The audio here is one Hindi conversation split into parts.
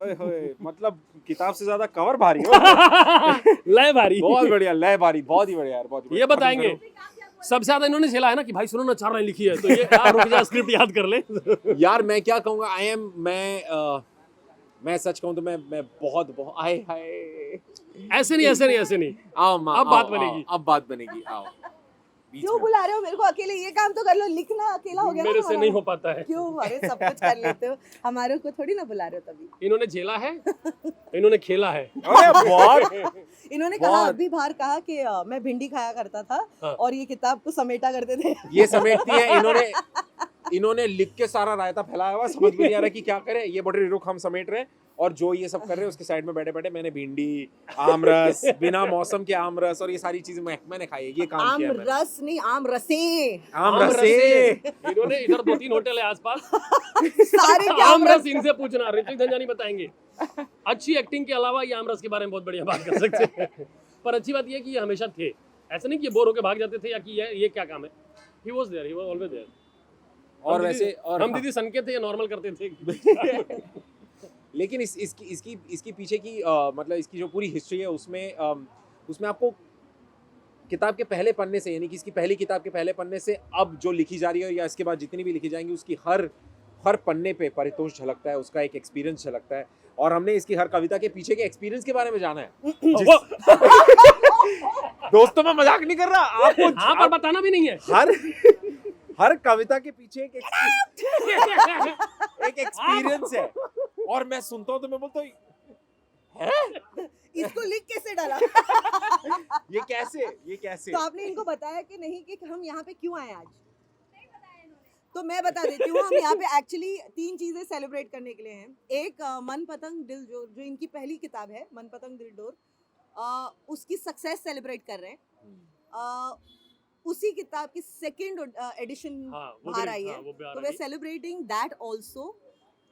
ओए होए, मतलब किताब से ज्यादा कवर भारी हो। लय भारी। बहुत बढ़िया, लय भारी, बहुत ही बढ़िया यार, बहुत ही बढ़िया। ये बताएंगे सबसे ज्यादा इन्होंने झेला है ना कि भाई सुनो ना 4 लाइन लिखी है तो ये रुक जा स्क्रिप्ट याद कर ले। यार मैं क्या कहूँगा, मैं सच कहूँ तो मैं बहुत बहुत आए हाय। ऐसे नहीं आओ माँ, अब आओ, बात आओ, बनेगी। अब बात बनेगी, आओ। बीच क्यों में। बुला रहे हो मेरे को अकेले? ये काम तो कर लो, लिखना अकेला हो गया ना मेरे से हमारा। नहीं हो पाता है। क्यों? अरे सब कुछ कर लेते हो, हमारे को थोड़ी ना बुला रहे हो तभी। इन्होंने झेला है, इन्होंने खेला है। अरे बहुत। इन्होंने कहा बहुत। अभी बाहर कहा कि मैं भिंडी खाया करता था हाँ। और ये किताब को समेटा करते थे। ये समेटती है, इन्होंने लिख के सारा रायता फैलाया हुआ, समझ में नहीं आ रहा कि क्या करें। ये बड़ी रुक हम समेट रहे हैं और जो ये सब कर रहे हैं उसके साइड में बैठे बैठे मैंने भिंडी, आमरस, बिना मौसम के आमरस और ये सारी चीजें मैंने खाई है। ये काम आम किया है मैंने। रस नहीं, आम रसे। आमरसे। इन्होंने इधर 2-3 होटल है आसपास, सारे के आम आम रस रस। इनसे पूछना, ऋतिक धनजानी बताएंगे। अच्छी एक्टिंग के अलावा ये आम रस के बारे में बहुत बढ़िया बात कर सकते हैं। पर अच्छी बात ये है कि ये हमेशा थे, ऐसा नहीं कि ये बोर होकर भाग जाते थे या कि ये क्या काम है। He was always there. और वैसे और हम दीदी सन के थे या नॉर्मल करते थे। लेकिन इसकी पीछे की मतलब इसकी जो पूरी हिस्ट्री है उसमें आपको किताब के पहले पन्ने से, यानी कि इसकी पहली किताब के पहले पन्ने से अब जो लिखी जा रही है या इसके बाद जितनी भी लिखी जाएंगी उसकी हर पन्ने पे परितोष झलकता है, उसका एक एक्सपीरियंस झलकता है। और हमने इसकी हर कविता के पीछे के एक्सपीरियंस के बारे में जाना है। दोस्तों मैं मजाक नहीं कर रहा, आपको हाँ पर बताना भी नहीं है। हर कविता के पीछे एक एक्सपीरियंस है और मैं सुनता हूँ तो मैं बोलता हूँ इसको लिख कैसे डाला? ये कैसे। तो आपने इनको बताया कि नहीं कि हम यहाँ पे क्यों आए आज? तो मैं बता देती हूँ, हम यहाँ पे एक्चुअली 3 चीजें सेलिब्रेट करने के लिए हैं। एक मन पतंग दिल डोर, जो इनकी पहली किताब है मन पतंग दिल डोर, उसकी सक्सेस सेलिब्रेट कर रहे हैं। उसी किताब की सेकंड एडिशन बाहर आई है, तो वे सेलिब्रेटिंग दैट आल्सो।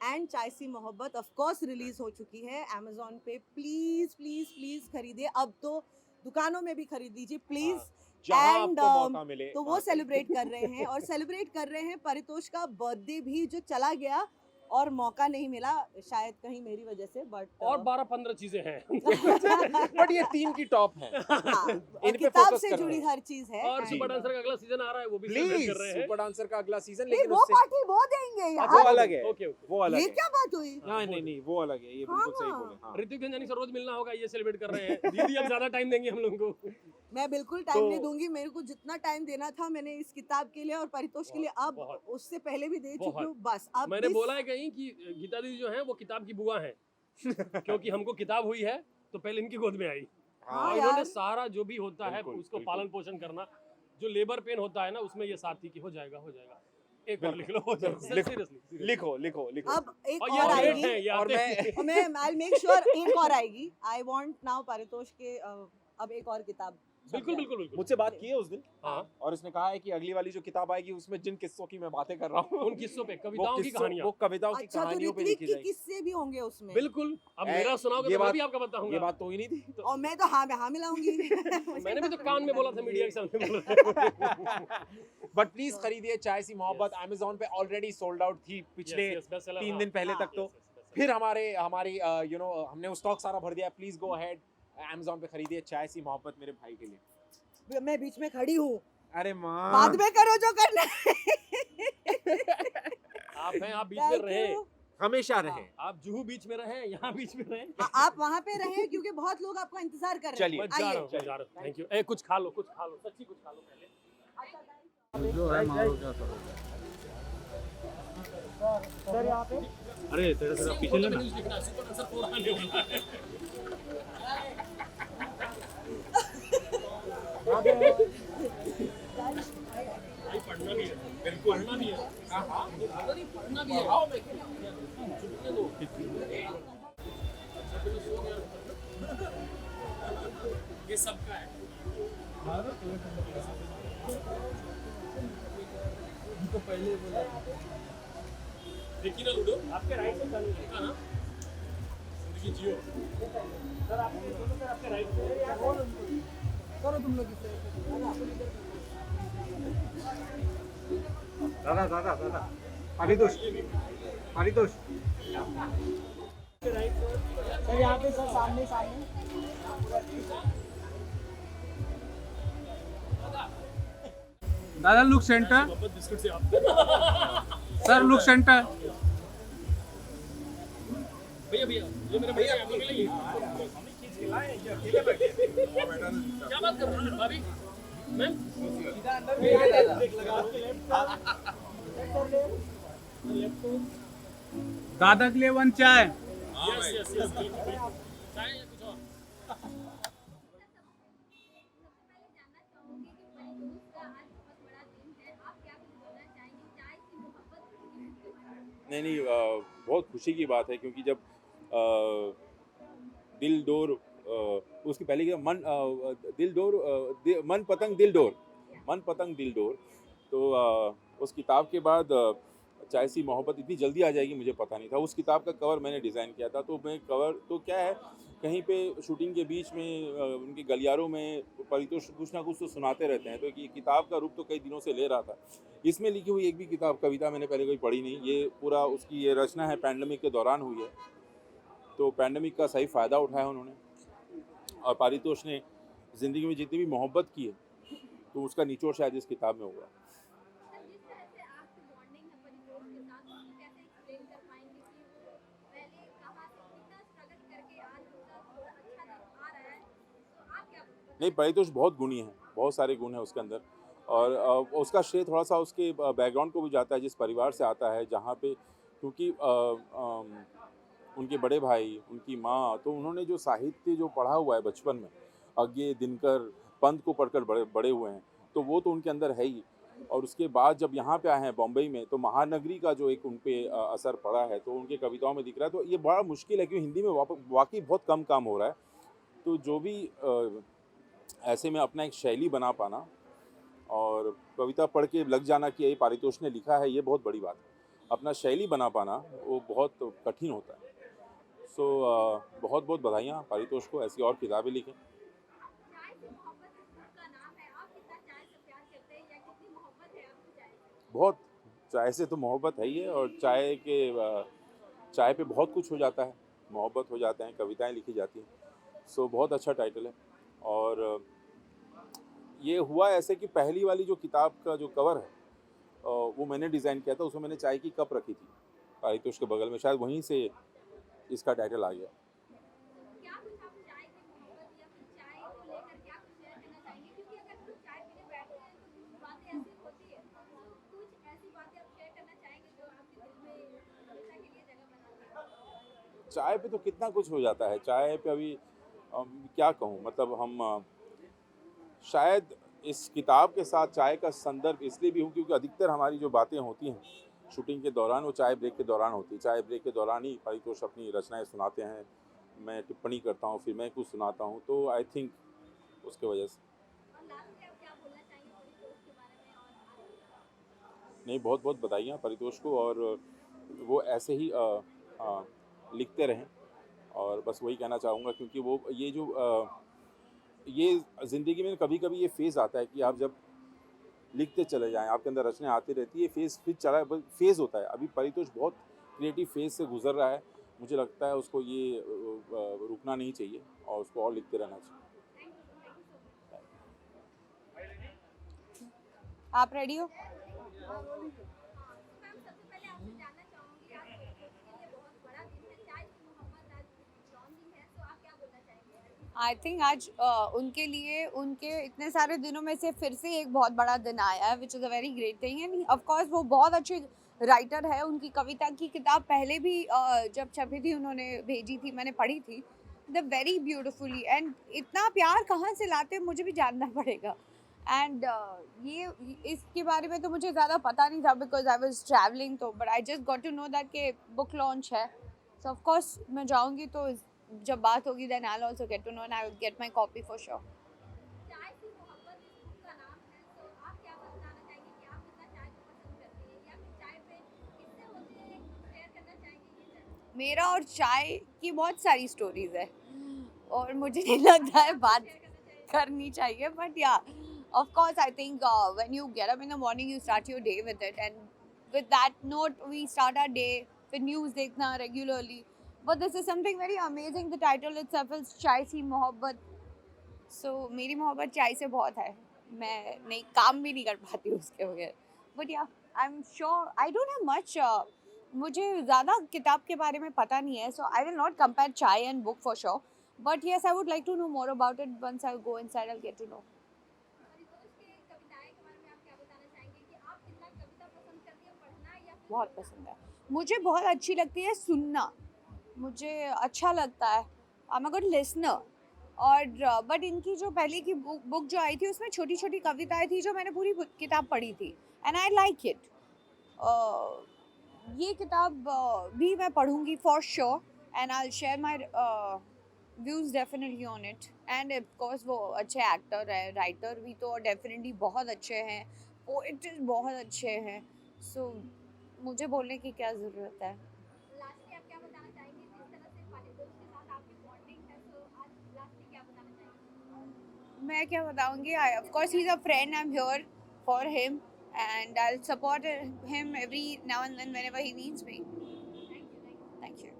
एंड चाय सी मोहब्बत ऑफ कोर्स रिलीज हो चुकी है Amazon पे। प्लीज प्लीज प्लीज खरीदिए, अब तो दुकानों में भी खरीद लीजिए प्लीज। जहाँ एंड आपको मौका मिले तो वो सेलिब्रेट कर रहे हैं और सेलिब्रेट कर रहे हैं परितोष का बर्थडे भी जो चला गया और मौका नहीं मिला, शायद कहीं मेरी वजह से, बट और 12-15 चीजें हैं। बट ये 3 की टॉप है। इन पे किताब फोकस से कर जुड़ी रहे हैं। हर चीज है। और सुपर डांसर का अगला सीजन आ रहा है, वो भी सेलिब्रेट प्लीज कर रहे हैं। सुपर डांसर का अगला सीजन, नहीं, लेकिन वो उससे पार्टी वो देंगे यार। वो अलग है। ओके वो अलग ये है। क्या बात हुई? नहीं वो अलग है, ये बिल्कुल सही हाँ। बोले। हाँ। ऋतिक धनजानी से रोज मिलना होगा, ये सेलिब्रेट कर रहे हैं। दीदी अब ज्यादा टाइम देंगे हम लोगों को। मैं बिल्कुल टाइम तो- नहीं दूंगी, मेरे को जितना टाइम देना था मैंने इस किताब के लिए और परितोष के लिए अब बहुत। उससे पहले भी दे चुकी बहुत। हूँ। बस अब मैंने this- बोला है कहीं कि गीता दीदी जो है वो किताब की बुआ है, क्योंकि हमको किताब हुई है तो पहले इनकी गोद में आई। हाँ और इन्होंने यार। सारा जो भी होता है बिल्कुल, उसको बिल्कुल। पालन पोषण करना, जो लेबर पेन होता है ना उसमें ये साथ थी कि हो जाएगा एक और लिख लो, हो जाएगा। लिखो, Seriously। लिखो। अब एक और और ये great आएगी है, ये और आते मैं- हैं। और मैं आई मेक श्योर एक और आएगी। आई वांट नाउ परितोष के अब एक और किताब बिल्कुल बिल्कुल बिल्कुल। मुझसे बात की है उस दिन हाँ, और उसने कहा है कि अगली वाली जो किताब आएगी उसमें जिन किस्सों की मैं बातें कर रहा हूँ उन किस्सों पे, कविताओं की कहानियां। वो कविताओं की अच्छा, तो कहानियों पे ऋत्विक लिखी की जाएगी। किस्से भी होंगे उसमें। बिल्कुल, अब ए, मेरा सुनाओगे ये तो मैं बात- भी आपका बताऊंगा। ये बात तो ही नहीं थी। और मैं तो हाँ मिलाऊंगी। मैंने भी तो कान में बोला था, मीडिया के सामने बोला था। बट प्लीज खरीदिए चाय सी मोहब्बत। Amazon पे ऑलरेडी सोल्ड आउट थी पिछले Yes, yes, bestseller, 3 हाँ। दिन पहले तक। तो Yes, yes, bestseller। फिर हमारी हमने वो स्टॉक सारा भर दिया। प्लीज गो अहेड, Amazon पे खरीदिए चाय सी मोहब्बत मेरे भाई के लिए। मैं बीच में खड़ी हूँ, अरे माँ बाद में करो जो करना है। आप बीच में Thank रहे, you। हमेशा रहे। आप जुहू बीच में रहे, यहाँ बीच में रहे। आप वहाँ पे रहे क्योंकि बहुत लोग आपका इंतजार कर रहे हैं। चलिए। मैं जा रहा हूँ। Thank you. कुछ खा लो, सच्ची कुछ खा लो पहले। जो है मारो क्या करो। अरे तेरा पीछे लेना। सुपर डांसर 4 आने वाला है। भाई पढ़ना भी है, बिल्कुल पढ़ना भी है। पढ़ना भी है। ये सबका है। तो पहले बोला देखिए ना लूडो, आपके राइट से चालू है ना, जिंदगी जियो। सर आपके राइट से करो तुम लोग इसे। दादा परितोष सर यहाँ पे सर सामने सामने दादा लुक सेंटर मोहब्बत बिस्कुट से आप सर लुक सेंटर भैया भैया ये मेरे भैया आपको मिलेंगे क्या बात कर रहे हो भाभी मैम दादा के लिए 1 चाय यस यस यस चाय या कुछ और नहीं नहीं बहुत खुशी की बात है क्योंकि जब दिल डोर उसकी पहले की दिल डोर मन पतंग दिल डोर तो उस किताब के बाद चाय सी मोहब्बत इतनी जल्दी आ जाएगी मुझे पता नहीं था। उस किताब का कवर मैंने डिज़ाइन किया था, तो मैं कवर तो क्या है कहीं पे शूटिंग के बीच में उनके गलियारों में परितोष कुछ ना कुछ तो सुनाते रहते हैं, तो ये किताब का रूप तो कई दिनों से ले रहा था। इसमें लिखी हुई एक भी कविता मैंने पहले कोई पढ़ी नहीं। ये पूरा उसकी ये रचना है पैंडेमिक के दौरान हुई है, तो पैंडेमिक का सही फ़ायदा उठाया उन्होंने। और पारितोष ने ज़िंदगी में जितनी भी मोहब्बत की है तो उसका निचोड़ शायद इस किताब में हुआ। नहीं, परितोष बहुत गुणी है, बहुत सारे गुण हैं उसके अंदर, और उसका श्रेय थोड़ा सा उसके बैकग्राउंड को भी जाता है, जिस परिवार से आता है, जहाँ पे क्योंकि उनके बड़े भाई, उनकी माँ, तो उन्होंने जो साहित्य जो पढ़ा हुआ है बचपन में, अज्ञे दिनकर पंत को पढ़कर बड़े हुए हैं, तो वो तो उनके अंदर है ही। और उसके बाद जब यहाँ पे आए हैं बॉम्बे में, तो महानगरी का जो एक उन पे असर पड़ा है, तो उनके कविताओं में दिख रहा है। तो ये बड़ा मुश्किल है क्योंकि हिंदी में वाकई बहुत कम काम हो रहा है, तो जो भी ऐसे में अपना एक शैली बना पाना और कविता पढ़ के लग जाना कि ये पारितोष ने लिखा है, ये बहुत बड़ी बात है। अपना शैली बना पाना वो बहुत कठिन होता है। सो बहुत बहुत बधाइयाँ पारितोष को, ऐसी और किताबें लिखें। बहुत, चाय से तो मोहब्बत है ही है, और चाय पे बहुत कुछ हो जाता है, मोहब्बत हो जाते हैं, कविताएं लिखी जाती हैं। सो बहुत अच्छा टाइटल है। और ये हुआ ऐसे कि पहली वाली जो किताब का जो कवर है वो मैंने डिज़ाइन किया था, उसमें मैंने चाय की कप रखी थी पारितोष के बगल में, शायद वहीं से इसका टाइटल आ गया। चाय पे तो कितना कुछ हो जाता है, चाय पे अभी क्या कहूँ, मतलब हम शायद इस किताब के साथ चाय का संदर्भ इसलिए भी हूँ क्योंकि अधिकतर हमारी जो बातें होती हैं शूटिंग के दौरान वो चाय ब्रेक के दौरान होती है। चाय ब्रेक के दौरान ही परितोष अपनी रचनाएं सुनाते हैं, मैं टिप्पणी करता हूँ, फिर मैं कुछ सुनाता हूँ, तो आई थिंक उसके वजह से। नहीं, बहुत बहुत बधाइयाँ परितोष को, और वो ऐसे ही लिखते रहें, और बस वही कहना चाहूँगा क्योंकि वो ये ज़िंदगी में कभी कभी ये फेज़ आता है कि आप जब लिखते चले जाएं, आपके अंदर रचनाएं आती रहती है, फेज़ फिर चला फेज़ होता है। अभी परितोष बहुत क्रिएटिव फेज़ से गुजर रहा है, मुझे लगता है उसको ये रुकना नहीं चाहिए और उसको और लिखते रहना चाहिए। आप रेडी हो? आई थिंक आज उनके लिए उनके इतने सारे दिनों में से फिर से एक बहुत बड़ा दिन आया है, which is a very great thing. End of course वो बहुत अच्छे राइटर है। उनकी कविता की किताब पहले भी जब छपी थी उन्होंने भेजी थी, मैंने पढ़ी थी, द वेरी ब्यूटिफुली। एंड इतना प्यार कहाँ से लाते हैं मुझे भी जानना पड़ेगा। एंड ये इसके बारे में तो मुझे ज़्यादा पता नहीं था बिकॉज आई वॉज ट्रैवलिंग, तो but I just got to know that के बुक लॉन्च है। सो ऑफ कोर्स मैं जाऊँगी, तो जब बात होगी then I will also get to know and I will get my copy for sure. मेरा और चाय की बहुत सारी स्टोरीज है और मुझे नहीं लगता है बात करनी चाहिए, बट या of course I think when you get up in the morning you start your day with it, and with that note we start our day. फिर न्यूज़ देखना regularly, but this is something very amazing. The title itself is चाय सी मोहब्बत. So मेरी मोहब्बत चाय से बहुत है. मैं नहीं काम भी नहीं कर पाती उसके बगैर. But yeah, I'm sure I don't have much. मुझे ज़्यादा किताब के बारे में पता नहीं है, so I will not compare चाय and book for sure. But yes, I would like to know more about it. Once I go inside, I'll get to know. बहुत पसंद है. मुझे बहुत अच्छी लगती है सुनना. मुझे अच्छा लगता है. I'm a good listener. और बट इनकी जो पहले की बुक जो आई थी उसमें छोटी छोटी कविताएं थी जो मैंने पूरी किताब पढ़ी थी. And I like it. ये किताब भी मैं पढ़ूंगी for sure. And I will share my views definitely on it. End of course वो अच्छे एक्टर है, राइटर भी तो डेफिनेटली बहुत अच्छे हैं, पोएट बहुत अच्छे हैं. सो मुझे बोलने की क्या ज़रूरत है. लास्टली आप क्या बताना चाहेंगे जिस तरह से पारितोष के साथ आपकी बॉन्डिंग है, तो आज लास्टली क्या बताना चाहेंगे? मैं क्या बताऊंगी. Of course he is a friend. I am here for him and I'll support him every now and then whenever he needs me. Thank you.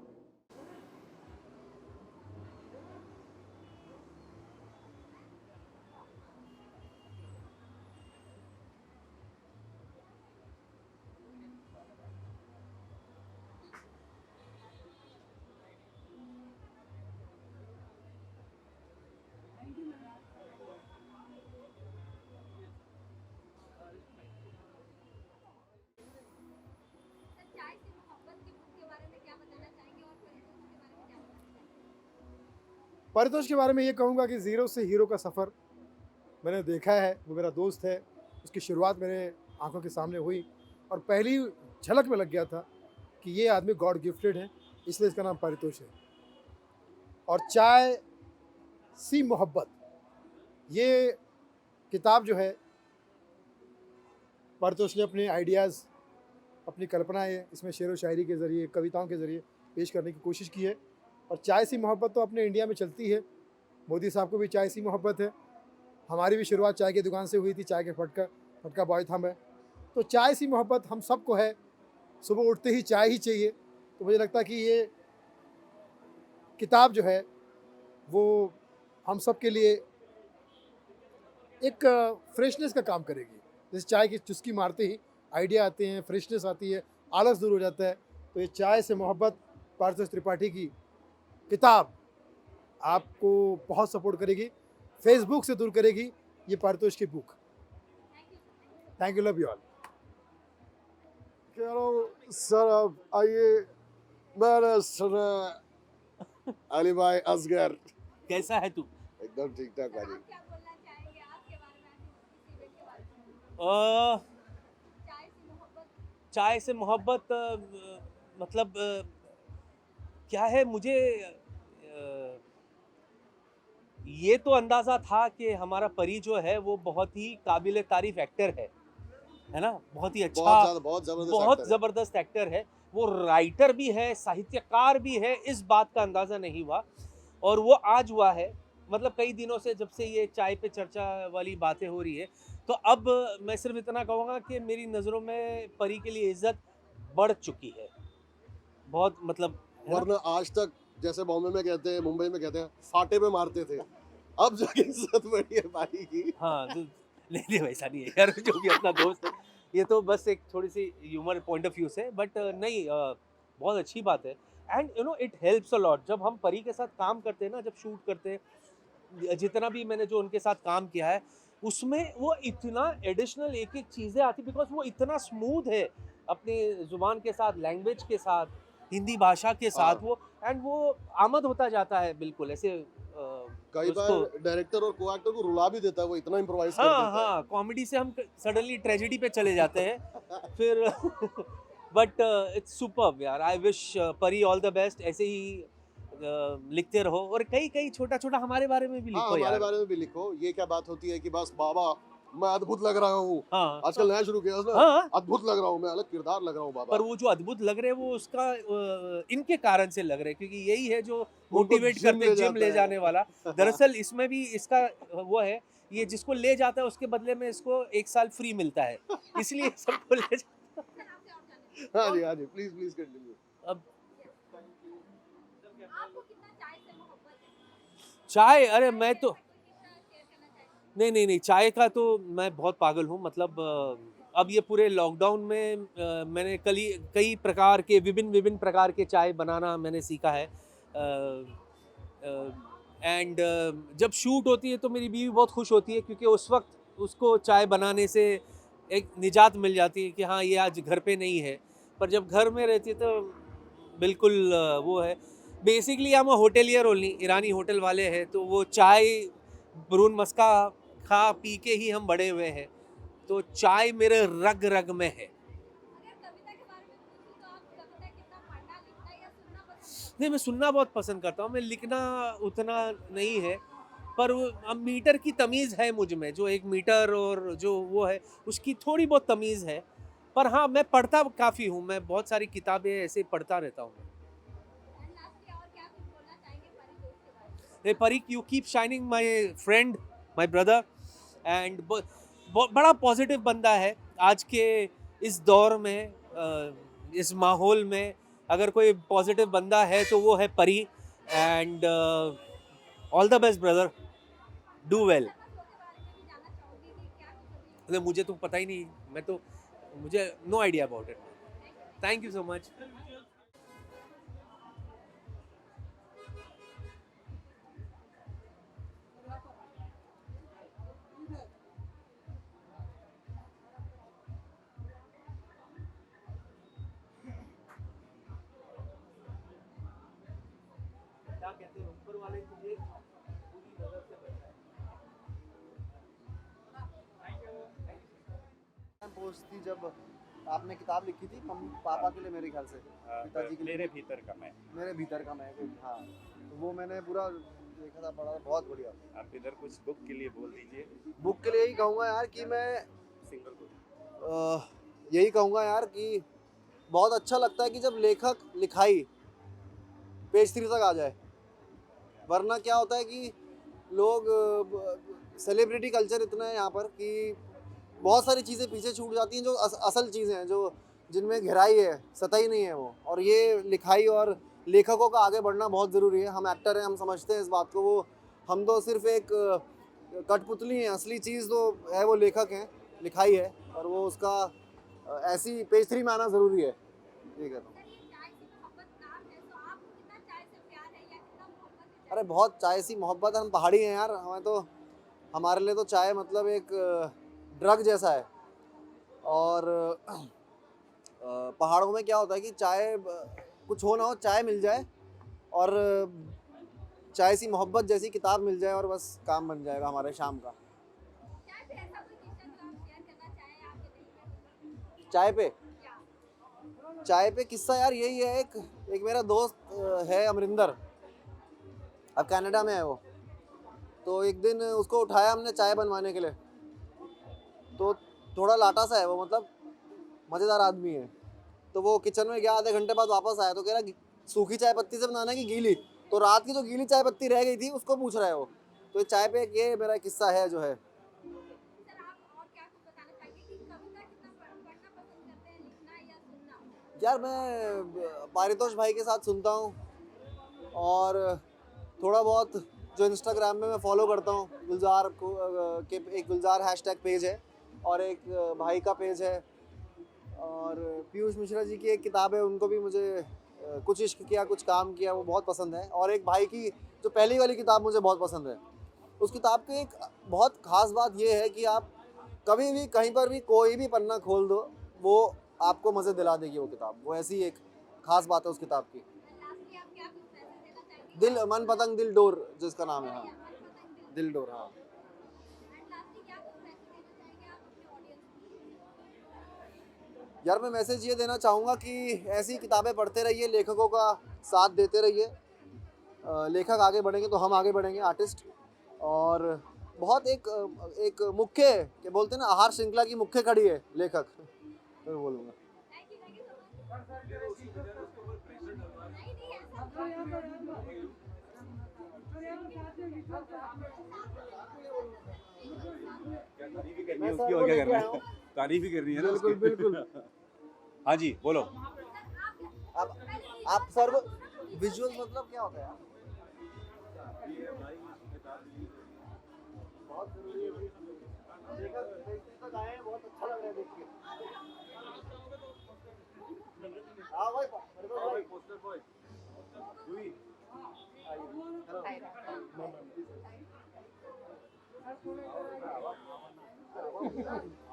चाय से मोहब्बत की बुक के बारे में क्या बताना चाहेंगे और परितोष के बारे में क्या बताना चाहेंगे? परितोष के बारे में ये कहूँगा कि ज़ीरो से हीरो का सफ़र मैंने देखा है. वो मेरा दोस्त है. उसकी शुरुआत मेरे आंखों के सामने हुई और पहली झलक में लग गया था कि ये आदमी गॉड गिफ्टेड है, इसलिए इसका नाम परितोष है. और चाय सी मोहब्बत ये किताब जो है परितोष ने अपने आइडियाज़, अपनी कल्पनाएं इसमें शेर व शायरी के ज़रिए, कविताओं के ज़रिए पेश करने की कोशिश की है. और चाय सी मोहब्बत तो अपने इंडिया में चलती है. मोदी साहब को भी चाय सी मोहब्बत है. हमारी भी शुरुआत चाय की दुकान से हुई थी. चाय के फटका बॉय था मैं. तो चाय सी मोहब्बत हम सबको है. सुबह उठते ही चाय ही चाहिए. तो मुझे लगता है कि ये किताब जो है वो हम सब के लिए एक फ्रेशनेस का काम करेगी. जैसे चाय की चुस्की मारते ही आइडिया आते हैं, फ्रेशनेस आती है, आलस दूर हो जाता है. तो ये चाय से मोहब्बत पारितोष त्रिपाठी की किताब आपको बहुत सपोर्ट करेगी, फेसबुक से दूर करेगी. ये पारितोष की book. Thank you. Love you all. कह रहा हूँ सर अब आइए. मैंने सुना अली भाई असगर. कैसा है तू? एकदम ठीक ठाक भाई. आप क्या बोलना चाहेंगे आपके बारे में, इस इवेंट के बारे में? चाय से मोहब्बत. चाय से मोहब्बत मतलब क्या है, मुझे ये तो अंदाज़ा था कि हमारा परी जो है वो बहुत ही काबिल तारीफ एक्टर है ना. बहुत ही अच्छा, बहुत ज़बरदस्त एक्टर है. वो राइटर भी है, साहित्यकार भी है. इस बात का अंदाज़ा नहीं हुआ और वो आज हुआ है. मतलब कई दिनों से जब से ये चाय पे चर्चा वाली बातें हो रही है, तो अब मैं सिर्फ इतना कहूँगा कि मेरी नज़रों में परी के लिए इज्जत बढ़ चुकी है बहुत. मतलब वरना आज तक जैसे बॉम्बे में कहते हैं, मुंबई में कहते हैं फाटे पे मारते थे, अब जाके इज्जत बढ़ी है भाई की. हाँ तो नहीं वैसा नहीं है यार. जो भी अपना दोस्त है, ये तो बस एक थोड़ी सी ह्यूमर पॉइंट ऑफ व्यू से. बट नहीं, बहुत अच्छी बात है. And you know it helps a lot. जब हम परी के साथ काम करते हैं ना, जब शूट करते हैं, जितना भी मैंने जो उनके साथ काम किया है उसमें वो इतना एडिशनल एक एक चीज़ें आती, बिकॉज वो इतना स्मूथ है अपने ज़ुबान के साथ, लैंग्वेज के साथ, हिंदी भाषा के साथ. वो एंड वो आमद होता जाता है बिल्कुल ऐसे. कई बार डायरेक्टर और को एक्टर को रुला भी देता है, वो इतना इम्प्रोवाइज कर हाँ देता है. हाँ, कॉमेडी से हम सडनली ट्रेजेडी पे चले जाते हैं फिर. बट इट्स सुपर्ब यार. आई विश परी ऑल द बेस्ट. ऐसे ही लिखते रहो और कई कई छोटा छोटा हमारे बारे में भी लिखो. हमारे यार बारे में भी लिखो. ये क्या बात होती है कि बस बाबा मैं अद्भुत लग रहा हूँ. हाँ आजकल नया शुरू किया उसने. हाँ. अद्भुत लग रहा हूँ मैं, अलग किरदार लग रहा हूँ बाबा. पर वो जो अद्भुत लग रहे हैं वो उसका इनके कारण से लग रहे हैं, क्योंकि यही है जो मोटिवेट करते, जिम ले जाने वाला. दरअसल इसमें भी इसका वो है, ये जिसको ले जाता है उसके बदले में इसको 1 साल फ्री मिलता है, इसलिए सबको ले जाता है. हाँ जी प्लीज कंटिन्यू. अब चाय, अरे मैं तो नहीं, चाय का तो मैं बहुत पागल हूँ। मतलब अब ये पूरे लॉकडाउन में मैंने कई प्रकार के विभिन्न प्रकार के चाय बनाना मैंने सीखा है। एंड जब शूट होती है तो मेरी बीवी बहुत खुश होती है, क्योंकि उस वक्त उसको चाय बनाने से एक निजात मिल जाती है कि हाँ ये आज घर पे नहीं है। पर जब घर में रहती है तो बिल्कुल वो है। बेसिकली हम होटेलियर ओनली, ईरानी होटल वाले हैं, तो वो चाय ब्रून मस्का खा पी के ही हम बड़े हुए हैं, तो चाय मेरे रग रग में है। नहीं, मैं सुनना बहुत पसंद करता हूँ, मैं लिखना उतना नहीं है, पर अब मीटर की तमीज़ है मुझ में, जो एक मीटर और जो वो है उसकी थोड़ी बहुत तमीज़ है। पर हाँ, मैं पढ़ता काफ़ी हूँ, मैं बहुत सारी किताबें ऐसे पढ़ता रहता हूँ। परी, you keep shining my friend, my brother, and बड़ा पॉजिटिव बंदा है आज के इस दौर में, इस माहौल में। अगर कोई पॉजिटिव बंदा है तो वो है Pari. And all the best brother, do well. अरे मुझे तो पता ही नहीं, मुझे no idea about it. Thank you so much. क्या कहते हैं, ऊपर वाले तुझे पूरी नजर से बचाए। पोस्ट थी जब आपने किताब लिखी थी मम्मी पापा के लिए, मेरे ख्याल से पिताजी के लिए, मेरे भीतर का मैं। मेरे भीतर का मैं। हाँ, तो वो मैंने पूरा देखा था, पढ़ा था, बहुत बढ़िया। आप इधर कुछ बुक के लिए बोल दीजिए। बुक के लिए यही कहूँगा यार कि मैं यही कहूँगा यार कि बहुत अच्छा लगता है कि जब लेखक लिखाई पेज 3 तक आ जाए। वरना क्या होता है कि लोग सेलिब्रिटी कल्चर इतना है यहाँ पर कि बहुत सारी चीज़ें पीछे छूट जाती हैं, जो असल चीज़ें हैं, जो जिनमें गहराई है, सतही नहीं है वो। और ये लिखाई और लेखकों का आगे बढ़ना बहुत ज़रूरी है। हम एक्टर हैं, हम समझते हैं इस बात को। वो हम तो सिर्फ एक कठपुतली हैं, असली चीज़ तो है वो लेखक हैं, लिखाई है, और वो उसका ऐसी पेज 3 में आना ज़रूरी है। ये कहता हूँ। अरे बहुत चाय सी मोहब्बत है, हम पहाड़ी हैं यार, हमारे लिए तो चाय मतलब एक ड्रग जैसा है। और पहाड़ों में क्या होता है कि चाय कुछ हो ना हो, चाय मिल जाए और चाय सी मोहब्बत जैसी किताब मिल जाए और बस काम बन जाएगा हमारे शाम का। चाय पे किस्सा यार यही है। एक मेरा दोस्त है अमरिंदर, अब कनाडा में है वो। तो एक दिन उसको उठाया हमने चाय बनवाने के लिए, तो थोड़ा लाटा सा है वो, मतलब मज़ेदार आदमी है। तो वो किचन में गया, आधे घंटे बाद वापस आया तो कह रहा सूखी चाय पत्ती से बनाना है कि गीली। तो रात की जो गीली चाय पत्ती रह गई थी उसको पूछ रहा है वो। तो चाय पे ये मेरा किस्सा है जो है। यार मैं पारितोष भाई के साथ सुनता हूँ, और थोड़ा बहुत जो इंस्टाग्राम में मैं फॉलो करता हूँ, गुलजार को के एक गुलजार हैशटैग पेज है और एक भाई का पेज है, और पीयूष मिश्रा जी की एक किताब है, उनको भी मुझे कुछ इश्क किया कुछ काम किया वो बहुत पसंद है। और एक भाई की जो पहली वाली किताब मुझे बहुत पसंद है। उस किताब की एक बहुत ख़ास बात ये है कि आप कभी भी कहीं पर भी कोई भी पन्ना खोल दो, वो आपको मज़े दिला देगी वो किताब। वो ऐसी एक ख़ास बात है उस किताब की। दिल मन पतंग दिल डोर जिसका नाम है, हाँ दिल डोर। हाँ यार मैं मैसेज ये देना चाहूँगा कि ऐसी किताबें पढ़ते रहिए, लेखकों का साथ देते रहिए। लेखक आगे बढ़ेंगे तो हम आगे बढ़ेंगे, आर्टिस्ट। और बहुत एक मुख्य क्या बोलते हैं ना, आहार श्रृंखला की मुख्य कड़ी है लेखक, तो मैं बोलूँगा। तारीफ ही करनी है ना। बिल्कुल बिल्कुल। हाँ जी बोलो। आप सर विजुअल मतलब क्या होता है यार? बहुत जरूरी है भाई। देखा फेस्टिवल तक आए हैं, बहुत अच्छा लग रहा है देख के। हाँ भाई, पोस्टर बॉय हुई।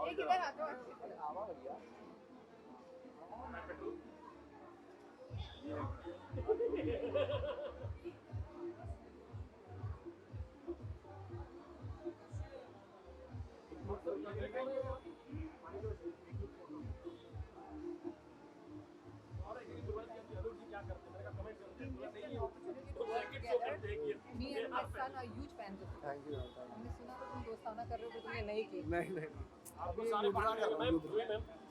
एक इधर आ जाओ। Me and my son are huge fans of it. Thank you. हमने सुना तो तुम दोस्ताना कर रहे हो, पर तुमने नहीं की। नहीं नहीं आपको सारे पार्ट कर रहे हैं मैम।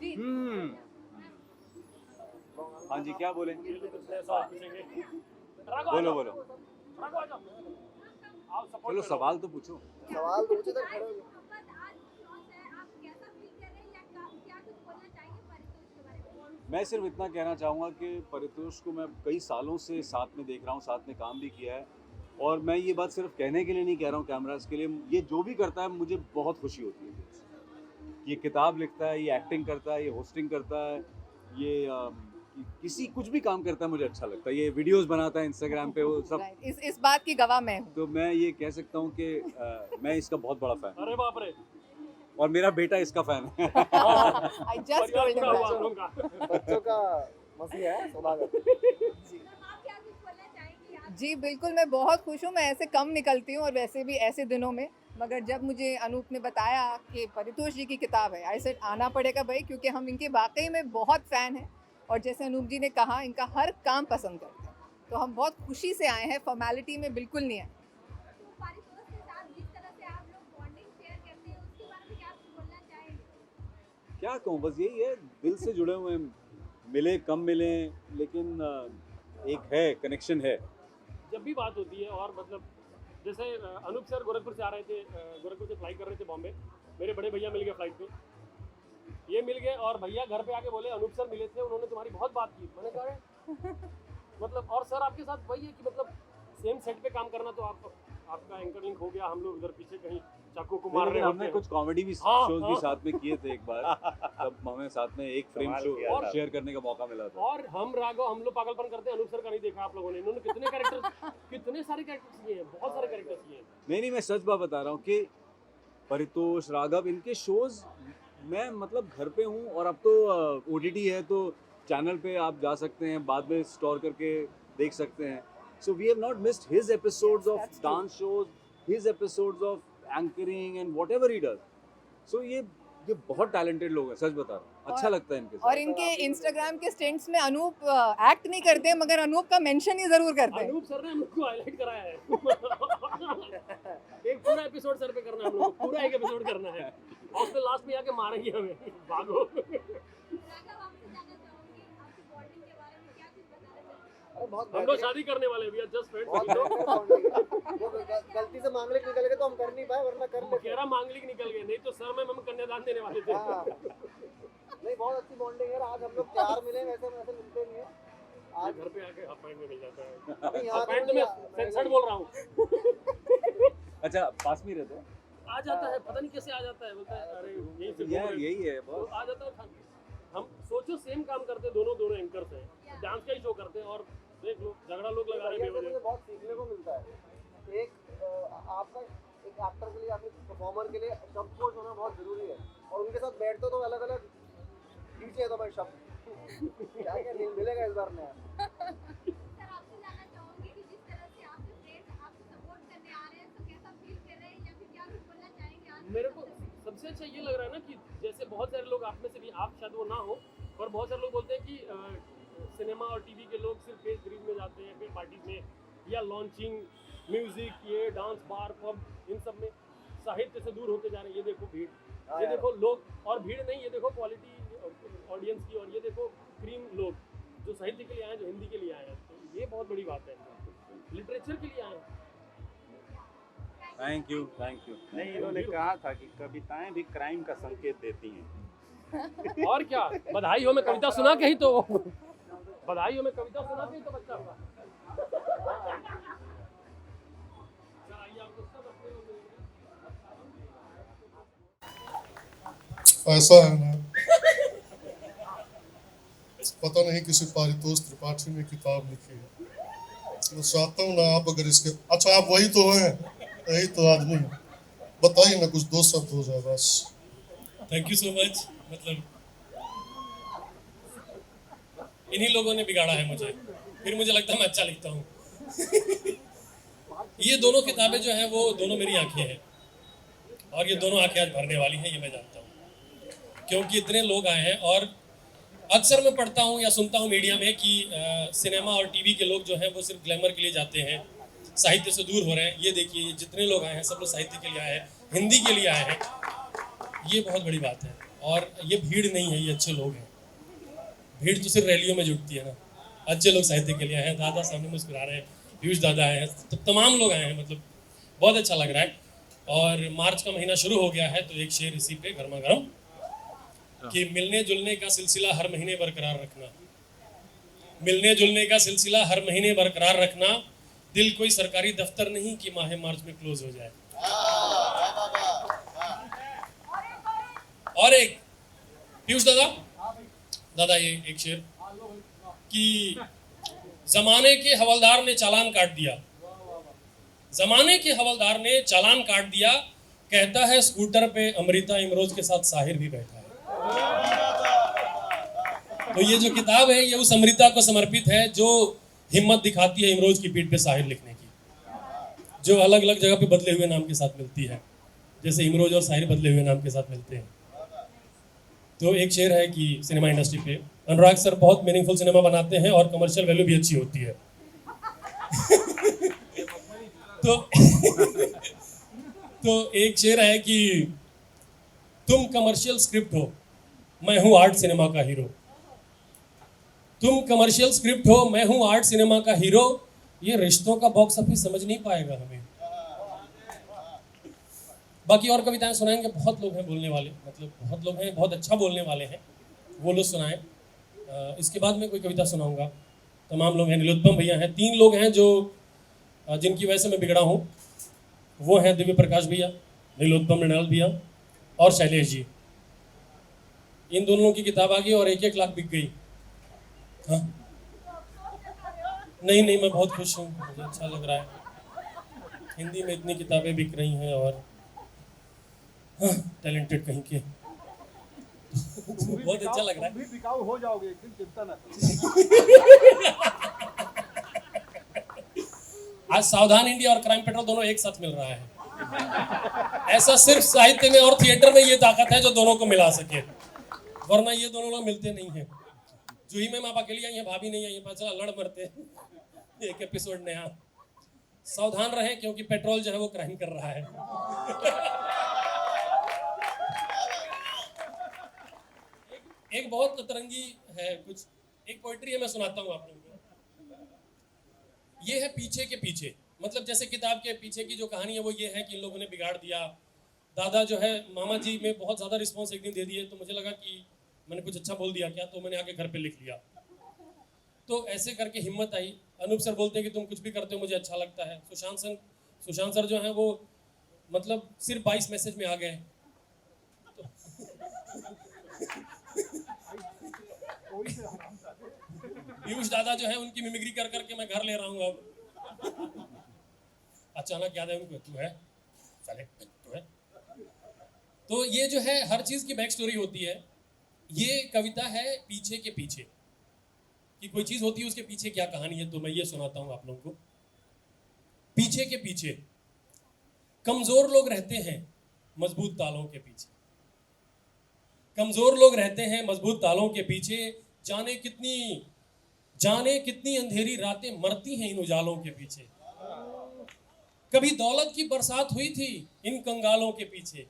जी। हाँ जी, क्या बोले? सवाल पूछेंगे। बोलो बोलो। आप सपोर्ट चलो सवाल तो पूछो। सवाल पूछे तो खड़े हो जाओ। मोहब्बत आज लॉन्च है, आप कैसा फील कर रहे हैं या क्या कुछ बोलना चाहेंगे परितोष के बारे में? मैं सिर्फ इतना कहना चाहूँगा कि परितोष को मैं कई सालों से साथ में देख रहा हूँ, साथ में काम भी किया है, और मैं ये बात सिर्फ कहने के लिए नहीं कह रहा हूँ कैमरास के लिए, ये जो भी करता है मुझे बहुत खुशी होती है। ये किताब लिखता है, ये एक्टिंग करता है, ये होस्टिंग करता है, ये किसी कुछ भी काम करता है मुझे अच्छा लगता है, ये वीडियोस बनाता है इंस्टाग्राम पे, वो सब। इस बात की गवाह मैं हूँ। तो मैं ये कह सकता हूँ कि मैं इसका बहुत बड़ा फैन हूँ, अरे बाप रे। और मेरा बेटा इसका फैन है। I just told him that. बच्चों का मसीहा है सौदागर। आप क्या कुछ बोलना चाहेंगी आप? जी बिल्कुल, मैं बहुत खुश हूँ। मैं ऐसे कम निकलती हूँ और वैसे भी ऐसे दिनों में, मगर जब मुझे अनूप ने बताया कि परितोष जी की किताब है, आई सेड आना पड़ेगा भाई, क्योंकि हम इनके वाकई में बहुत फ़ैन हैं, और जैसे अनूप जी ने कहा इनका हर काम पसंद करते हैं, तो हम बहुत खुशी से आए हैं, फॉर्मेलिटी में बिल्कुल नहीं आए। तो परितोष के साथ जिस तरह से आप लोग बॉन्डिंग शेयर करते हैं उसके बारे में क्या कुछ बोलना चाहेंगे? क्या कहूँ, बस यही है, दिल से जुड़े हुए हैं, मिले कम मिले, लेकिन एक है, कनेक्शन है। जब भी बात होती है, और मतलब जैसे अनूप सर गोरखपुर से आ रहे थे, गोरखपुर से फ्लाई कर रहे थे बॉम्बे, मेरे बड़े भैया मिल गए फ्लाइट पे, ये मिल गए, और भैया घर पे आके बोले अनूप सर मिले थे, उन्होंने तुम्हारी बहुत बात की। मैंने कहा मतलब, और सर आपके साथ वही है कि मतलब सेम सेट पे काम करना, तो आपका एंकर लिंक हो गया, हम लोग उधर पीछे कहीं चाकू को मार रहे लेकिन होते हमने हैं। कुछ कॉमेडी भी हाँ, शोज भी हाँ। साथ में किए थे एक बार, तब हमें साथ में एक फ्रेम कमाल शो किया था। शेयर करने का मौका मिला था। और हम राघव, हम लोग पागलपन करते हैं, अनूप सर का नहीं देखा आप लोगों ने, इन्होंने कितने कैरेक्टर्स कितने सारे कैरेक्टर्स किए हैं, बहुत सारे कैरेक्टर्स किए हैं। नहीं, मैं सच बात बता रहा हूँ कि परितोष, राघव, इनके शोज मैं मतलब घर पे हूँ, और अब तो OTT है, तो चैनल पे आप जा सकते हैं, बाद में स्टोर करके देख सकते हैं। So we have not missed his episodes of that's true. Dance shows, his episodes of anchoring and whatever he does. सो ये बहुत टैलेंटेड लोग हैं, सच बता रहा हूँ, अच्छा लगता है इनके साथ। और इनके इंस्टाग्राम के स्टेंट्स में अनूप एक्ट नहीं करते, मगर अनूप का मेंशन ही जरूर करते हैं। अनूप सर ने हम लोग को हाईलाइट कराया है। एक पूरा एपिसोड सर पे करना है हम लोग को, पूरा एक एपिसोड करना है, और उसमें लास्ट में आके मारेंगे हमें, भागो। राघव, आपसे जानना चाहूंगी आपकी बॉन्डिंग के बारे में क्या कुछ बताना चाहेंगे? अरे बहुत हम लोग शादी करने वाले हैं, वी आर जस्ट बहुत फ्रेंड्स। बेहतर bonding है। वो गलती से मांगलिक निकल गए तो हम कर नहीं पाए, वरना कर लेते। कह रहा मांगलिक निकल गए, नहीं तो सर में हम कन्यादान देने वाले थे। हाँ। नहीं, बहुत अच्छी बॉन्डिंग है। आज हम लोग प्यार मिले, वैसे वैसे मिलते नहीं है। आज घर पे आके हाफ पैंट में मिल जाता है। अभी यहाँ हाफ पैंट में सेंसर्ड बोल रहा हूँ। अच्छा, पास में ही रहते हैं? आ जाता है, पता नहीं कैसे आ जाता है, बोलता है अरे यही से यार यही है तो बस। आ जाता है। हम सोचो सेम काम करते हैं, दोनों एंकर्स हैं, डांस का ही शो करते हैं, और देख लो झगड़ा लोग लगा रहे हैं मुझे बेवजह। बहुत सीखने को मिलता है। एक आपका एक एक्टर के लिए, आपके परफॉर्मर के लिए शब्दकोश होना बहुत जरूरी है, और उनके साथ बैठते तो अलग अलग खींचे तो भाई शब्द क्या क्या मिलेगा इस बार नया। सर, आपसे जानना चाहूंगी कि जिस तरह से आपके फ्रेंड्स आपको सपोर्ट करने आ रहे हैं, तो कैसा फील कर रहे हैं या फिर क्या कुछ बोलना चाहेंगे आज? मेरे को सबसे अच्छा ये लग रहा है ना कि जैसे बहुत सारे लोग, आप में से भी, आप शायद वो ना हो, पर बहुत सारे लोग बोलते हैं कि सिनेमा और टीवी के लोग सिर्फ फेस ग्रीन में जाते हैं, फिर पार्टीज में या लॉन्चिंग, म्यूजिक, ये डांस बार, पब, इन सब में साहित्य से दूर होते जा रहे हैं। ये देखो भीड़, ये देखो लोग, और भीड़ नहीं, ये देखो क्वालिटी ऑडियंस की, और ये देखो क्रीम लोग जो साहित्य के लिए आए हैं, जो हिंदी के लिए आए हैं, तो ये बहुत बड़ी बात है, लिटरेचर के लिए आए हैं। Thank you, thank you. नहीं, इन्होंने कहा था कि कविताएं भी क्राइम का संकेत देती हैं। और क्या, बधाई हो में कविता सुना के ही तो, बधाई हो में कविता सुना के ही तो बच्चा हुआ। सर, आइए आपको सब ऐसा है ना, पता नहीं किसी पारितोष त्रिपाठी ने किताब लिखी है, मैं चाहता हूँ ना आप अगर इसके, अच्छा आप वही तो हैं, यही तो आदमी हैं, बताइए ना कुछ 2 शब्द हो जाए बस। Thank you so much. मतलब इन्हीं लोगों ने बिगाड़ा है मुझे, फिर मुझे लगता है मैं अच्छा लिखता हूँ। ये दोनों किताबें जो हैं वो दोनों मेरी आंखें हैं, और ये दोनों आंखें आज भरने वाली हैं, ये मैं जानता हूँ, क्योंकि इतने लोग आए हैं। और अक्सर मैं पढ़ता हूँ या सुनता हूँ मीडिया में कि सिनेमा और टीवी के लोग जो हैं वो सिर्फ ग्लैमर के लिए जाते हैं, साहित्य से दूर हो रहे हैं। ये देखिए, ये जितने लोग आए हैं सब लोग साहित्य के लिए आए हैं, हिंदी के लिए आए हैं, ये बहुत बड़ी बात है। और ये भीड़ नहीं है, ये अच्छे लोग हैं। भीड़ तो सिर्फ रैलियों में जुटती है ना, अच्छे लोग साहित्य के लिए आए हैं। दादा सामने मुस्कुरा रहे हैं, पीयूष दादा आए हैं, तो तमाम लोग आए हैं, मतलब बहुत अच्छा लग रहा है। और मार्च का महीना शुरू हो गया है, तो एक शेर इसी पे गर्मा गर्म कि मिलने जुलने का सिलसिला हर महीने बरकरार रखना, मिलने जुलने का सिलसिला हर महीने बरकरार रखना, दिल कोई सरकारी दफ्तर नहीं कि माह मार्च में क्लोज हो जाए। और एक पीयूष दादा, दादा ये एक शेर कि जमाने के हवलदार ने चालान काट दिया, जमाने के हवलदार ने चालान काट दिया, कहता है स्कूटर पे अमृता इमरोज के साथ साहिर भी बैठा है। तो ये जो किताब है ये उस अमृता को समर्पित है जो हिम्मत दिखाती है इमरोज की पीठ पे साहिर लिखने की, जो अलग अलग जगह पे बदले हुए नाम के साथ मिलती है, जैसे इमरोज और साहिर बदले हुए नाम के साथ मिलते हैं। तो एक शेर है कि सिनेमा इंडस्ट्री पे अनुराग सर बहुत मीनिंगफुल सिनेमा बनाते हैं और कमर्शियल वैल्यू भी अच्छी होती है। तो एक शेर है कि तुम कमर्शियल स्क्रिप्ट हो, मैं हूं आर्ट सिनेमा का हीरो। तुम कमर्शियल स्क्रिप्ट हो, मैं हूं आर्ट सिनेमा का हीरो, ये रिश्तों का बॉक्स ऑफिस समझ नहीं पाएगा हमें। बाकी और कविताएं सुनाएंगे, बहुत लोग हैं बोलने वाले, मतलब बहुत लोग हैं, बहुत अच्छा बोलने वाले हैं, वो लोग सुनाएं। इसके बाद मैं कोई कविता सुनाऊंगा। तमाम लोग हैं, नीलोत्पम भैया हैं, 3 लोग हैं जो जिनकी वजह से मैं बिगड़ा हूँ, वो हैं दिव्य प्रकाश भैया, नीलोत्पम मृणाल भैया और शैलेश जी। इन दोनों की किताब आ गई और 1-1 लाख बिक गई। हाँ नहीं, मैं बहुत खुश हूँ, मुझे अच्छा लग रहा है। हिंदी में इतनी किताबें बिक रही हैं और टैलेंटेड कहीं के बहुत अच्छा लग रहा है। बिकाऊ हो जाओगे एक दिन, चिंता ना आज सावधान इंडिया और क्राइम पेट्रोल दोनों एक साथ मिल रहा है। ऐसा सिर्फ साहित्य में और थिएटर में ये ताकत है जो दोनों को मिला सके, वरना ये दोनों लोग मिलते नहीं हैं। जूही मैम आप अकेली आई हैं, भाभी नहीं आई हैं, पता चला लड़ मरते एक एपिसोड नया। सावधान रहें क्योंकि पेट्रोल जो है वो क्राइम कर रहा है। एक बहुत अतरंगी है, कुछ एक पोइट्री है, मैं सुनाता हूँ आप लोगों को। ये है पीछे के पीछे, मतलब जैसे किताब के पीछे की जो कहानी है वो ये है कि इन लोगों ने बिगाड़ दिया। दादा जो है मामा जी में बहुत ज़्यादा रिस्पॉन्स एक दिन दे दिए, तो मुझे लगा कि मैंने कुछ अच्छा बोल दिया क्या, तो मैंने आके घर पे लिख लिया। तो ऐसे करके हिम्मत आई। अनूप सर बोलते हैं कि तुम कुछ भी करते हो मुझे अच्छा लगता है। सुशांत सर जो है वो मतलब सिर्फ 22 मैसेज में आ गए। पीयूष दादा जो है उनकी मिमिक्री कर करके मैं घर ले रहा हूँ अब। अचानक याद है उनको, तू है साले, तू है। तो ये जो है हर चीज की बैक स्टोरी होती है। ये कविता है पीछे के पीछे, कि कोई चीज होती है उसके पीछे क्या कहानी है, तो मैं ये सुनाता हूँ आप लोगों को। पीछे के पीछे कमजोर लोग रहते हैं मजबूत तालों के पीछे, कमजोर लोग रहते हैं मजबूत तालों के पीछे। जाने कितनी अंधेरी रातें मरती हैं इन उजालों के पीछे। कभी दौलत की बरसात हुई थी इन कंगालों के पीछे।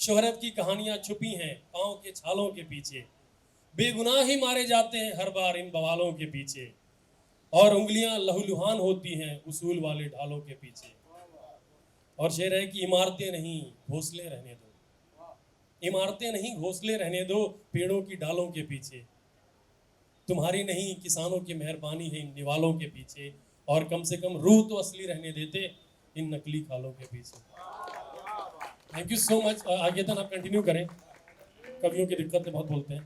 शोहरत की कहानियां छुपी हैं पाँव के छालों के पीछे। बेगुनाह ही मारे जाते हैं हर बार इन बवालों के पीछे, और उंगलियां लहूलुहान होती हैं उसूल वाले ढालों के पीछे। और शेर है कि इमारतें नहीं घोंसले रहने दो, इमारतें नहीं घोंसले रहने दो पेड़ों की डालों के पीछे। तुम्हारी नहीं किसानों की मेहरबानी है इन दीवालों के पीछे, और कम से कम रूह तो असली रहने देते इन नकली खालों के पीछे। Thank you so much. आगे तक आप कंटिन्यू करें। कवियों की दिक्कत से बहुत बोलते हैं।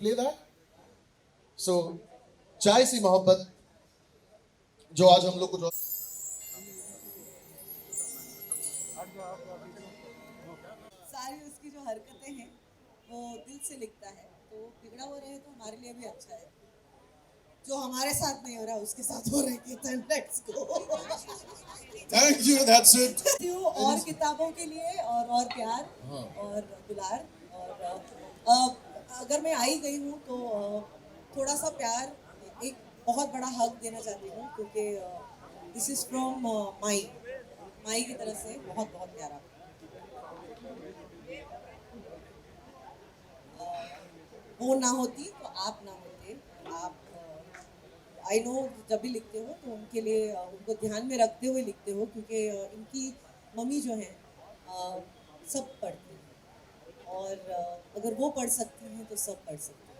Play that. So, चाय सी मोहब्बत जो आज हम लोग को सारी उसकी जो हरकतें हैं वो दिल से लिखता है, तो बिगड़ा हो रहे तो हमारे लिए भी अच्छा है। जो हमारे साथ नहीं हो रहा उसके साथ हो रहे कीर्तन, let's go. Thank you, that's it. और किताबों के लिए और प्यार और दुलार और अगर मैं आई गई हूँ तो थोड़ा सा प्यार, एक बहुत बड़ा हक देना चाहती हूँ क्योंकि दिस इज फ्रॉम माई की तरफ से बहुत बहुत प्यारा। वो ना होती तो आप ना होते। आप आई नो जब भी लिखते हो तो उनके लिए उनको ध्यान में रखते हुए लिखते हो, क्योंकि इनकी मम्मी जो है सब पढ़ती हैं और अगर वो पढ़ सकती हैं तो सब पढ़ सकते हैं,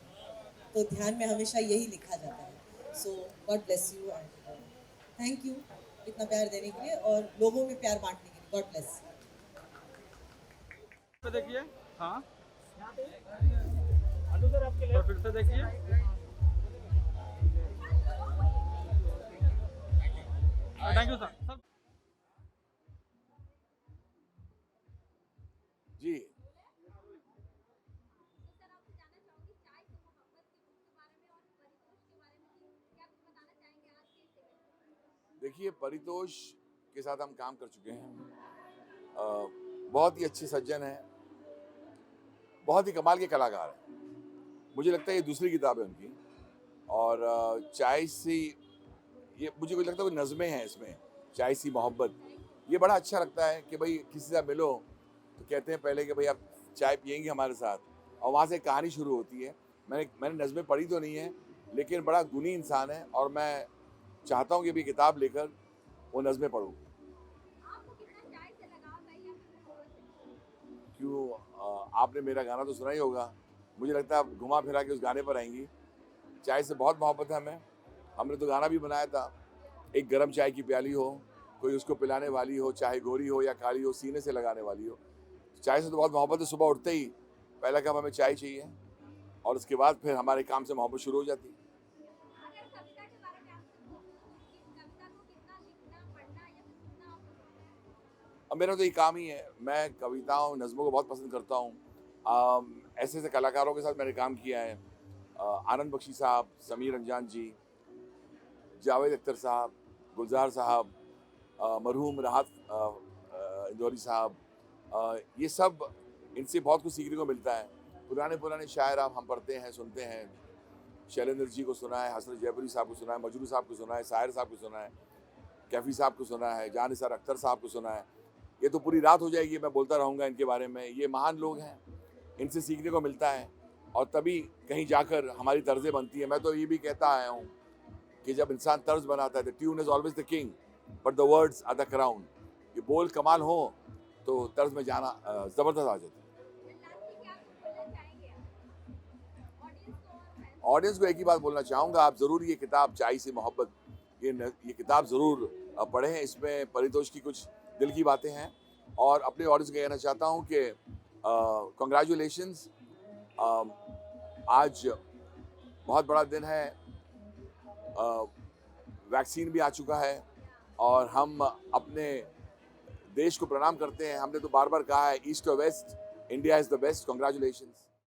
तो ध्यान में हमेशा यही लिखा जाता है। सो God bless you and thank you इतना प्यार देने के लिए और लोगों में प्यार बांटने के लिए। God bless. देखिए, हाँ तो फिर से देखिए, थैंक यू सर। जी सर आपसे जानना चाहूंगी चाय से मोहब्बत के बुक के बारे में और परितोष के बारे में कि क्या कुछ बताना चाहेंगे आज के इस इवेंट में? देखिए, परितोष के साथ हम काम कर चुके हैं। बहुत ही अच्छे सज्जन हैं, बहुत ही कमाल के कलाकार हैं। मुझे लगता है ये दूसरी किताब है उनकी, और चाय सी, ये मुझे कुछ लगता है कोई नज़में हैं इसमें, चाय सी मोहब्बत। ये बड़ा अच्छा लगता है कि भाई किसी से मिलो तो कहते हैं पहले कि भाई आप चाय पियेंगे हमारे साथ, और वहाँ से कहानी शुरू होती है। मैंने नज़में पढ़ी तो नहीं है, लेकिन बड़ा गुनी इंसान है और मैं चाहता हूँ कि भी किताब लेकर वो नज़में पढूं। आपको कितना चाय से लगाव है या फिर क्यों, आपने मेरा गाना तो सुना ही होगा। मुझे लगता है आप घुमा फिरा के उस गाने पर आएंगी। चाय से बहुत मोहब्बत है हमें। हमने तो गाना भी बनाया था, एक गरम चाय की प्याली हो, कोई उसको पिलाने वाली हो, चाहे गोरी हो या काली हो, सीने से लगाने वाली हो। चाय से तो बहुत मोहब्बत है। सुबह उठते ही पहला काम हमें चाय चाहिए और उसके बाद फिर हमारे काम से मोहब्बत शुरू हो जाती है। अगर कविता के बारे में आपसे पूछूं कि कविता को कितना लिखना, पढ़ना या फिर सुनना आपको पसंद है? अब मेरा तो ये काम ही है। मैं कविताओं, नज़मों को बहुत पसंद करता हूँ। ऐसे ऐसे कलाकारों के साथ मैंने काम किया है। आनंद बख्शी साहब, समीर रंजान जी, जावेद अख्तर साहब, गुलजार साहब, मरहूम राहत इंदौरी साहब, ये सब, इनसे बहुत कुछ सीखने को मिलता है। पुराने शायर आप हम पढ़ते हैं, सुनते हैं। शैलेंद्र जी को सुना है, हसन जयपुरी साहब को सुना है, मजरू साहब को सुना है, साहिर साहब को सुना है, कैफ़ी साहब को सुना है, जान निसार अख्तर साहब को सुना है। ये तो पूरी रात हो जाएगी, मैं बोलता रहूँगा इनके बारे में। ये महान लोग हैं, इनसे सीखने को मिलता है और तभी कहीं जाकर हमारी तर्ज़ें बनती हैं। मैं तो ये भी कहता आया हूँ कि जब इंसान तर्ज बनाता है, the tune is always the king but the words are the crown. ये बोल कमाल हो तो तर्ज में जाना ज़बरदस्त आ जाता है। ऑडियंस को एक ही बात बोलना चाहूँगा, आप ज़रूर ये किताब चाय से मोहब्बत, ये किताब ज़रूर पढ़ें। इसमें परितोष की कुछ दिल की बातें हैं और अपने ऑडियंस को कहना चाहता हूँ कि कंग्रेचुलेशंस। आज बहुत बड़ा दिन है। वैक्सीन भी आ चुका है और हम अपने देश को प्रणाम करते हैं। हमने तो बार बार कहा है, ईस्ट और west, India is the best. Congratulations.